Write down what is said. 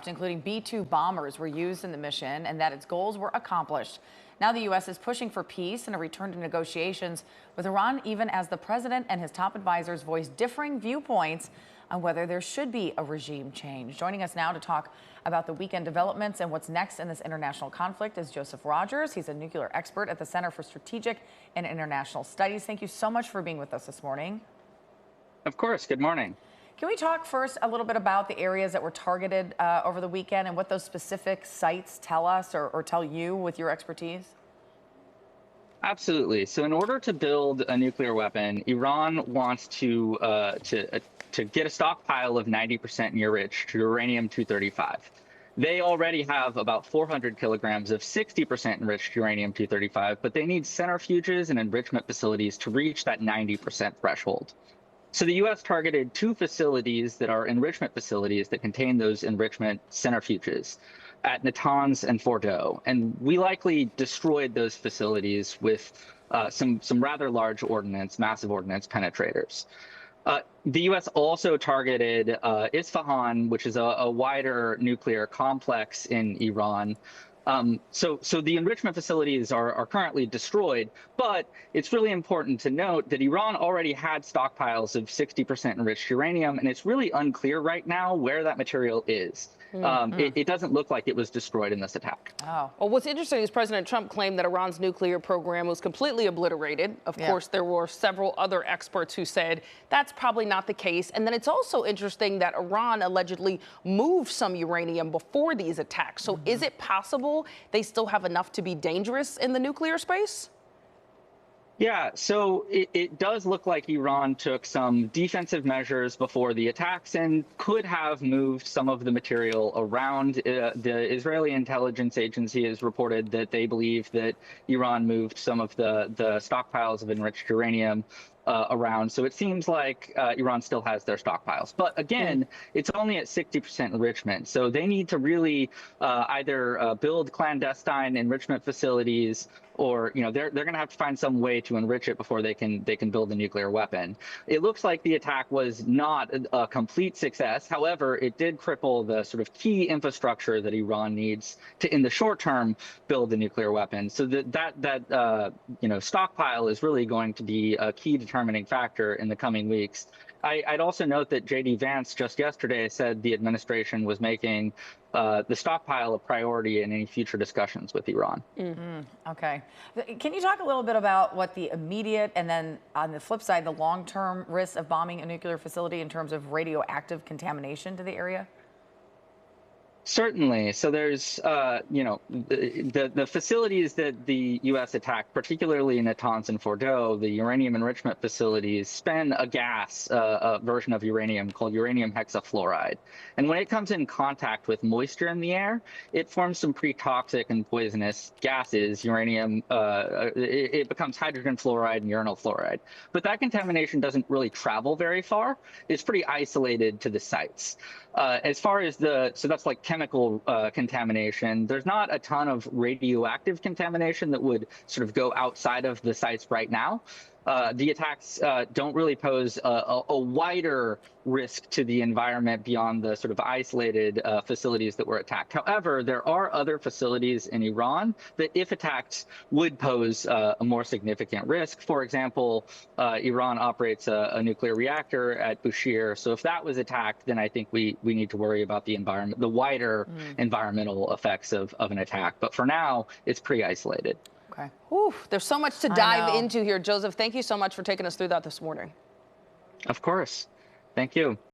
including B-2 bombers, were used in the mission and that its goals were accomplished. Now the U.S. is pushing for peace and a return to negotiations with Iran, even as the president and his top advisors voice differing viewpoints on whether there should be a regime change. Joining us now to talk about the weekend developments and what's next in this international conflict is Joseph Rodgers. He's a nuclear expert at the Center for Strategic and International Studies. Thank you so much for being with us this morning. Of course. Good morning. Can we talk first a little bit about the areas that were targeted over the weekend and what those specific sites tell us or tell you with your expertise? Absolutely. So in order to build a nuclear weapon, Iran wants to get a stockpile of 90% enriched uranium-235. They already have about 400 kilograms of 60% enriched uranium-235, but they need centrifuges and enrichment facilities to reach that 90% threshold. So the U.S. targeted two facilities that are enrichment facilities that contain those enrichment centrifuges at Natanz and Fordow. And we likely destroyed those facilities with some rather large ordnance, massive ordnance penetrators. The U.S. also targeted Isfahan, which is a wider nuclear complex in Iran. So the enrichment facilities are currently destroyed, but it's really important to note that Iran already had stockpiles of 60% enriched uranium, and it's really unclear right now where that material is. It doesn't look like it was destroyed in this attack. Oh. Well, what's interesting is President Trump claimed that Iran's nuclear program was completely obliterated. Of course, there were several other experts who said that's probably not the case. And then it's also interesting that Iran allegedly moved some uranium before these attacks. So is it possible they still have enough to be dangerous in the nuclear space? Yeah, so it does look like Iran took some defensive measures before the attacks and could have moved some of the material around. The Israeli intelligence agency has reported that they believe that Iran moved some of the stockpiles of enriched uranium around. So it seems like Iran still has their stockpiles. But again, it's only at 60% enrichment. So they need to really either build clandestine enrichment facilities, or they're going to have to find some way to enrich it before they can build a nuclear weapon. It looks like the attack was not a complete success. However, it did cripple the sort of key infrastructure that Iran needs to, in the short term, build a nuclear weapon. So that stockpile is really going to be a key determining factor in the coming weeks. I'd also note that J.D. Vance just yesterday said the administration was making the stockpile a priority in any future discussions with Iran. Okay. Can you talk a little bit about what the immediate and then on the flip side, the long-term risks of bombing a nuclear facility in terms of radioactive contamination to the area? Certainly. So there's, the facilities that the U.S. attacked, particularly in Natanz and Fordow, the uranium enrichment facilities, spin a gas, a version of uranium called uranium hexafluoride. And when it comes in contact with moisture in the air, it forms some pretty toxic and poisonous gases. Uranium, it becomes hydrogen fluoride and uranyl fluoride. But that contamination doesn't really travel very far. It's pretty isolated to the sites. As far as so that's like chemical contamination. There's not a ton of radioactive contamination that would sort of go outside of the sites right now. The attacks don't really pose a wider risk to the environment beyond the sort of isolated facilities that were attacked. However, there are other facilities in Iran that, if attacked, would pose a more significant risk. For example, Iran operates a nuclear reactor at Bushehr. So if that was attacked, then I think we need to worry about the environment, the wider environmental effects of an attack. But for now, it's pretty isolated. Okay. Whew, there's so much to dive into here. Joseph, thank you so much for taking us through that this morning. Of course. Thank you.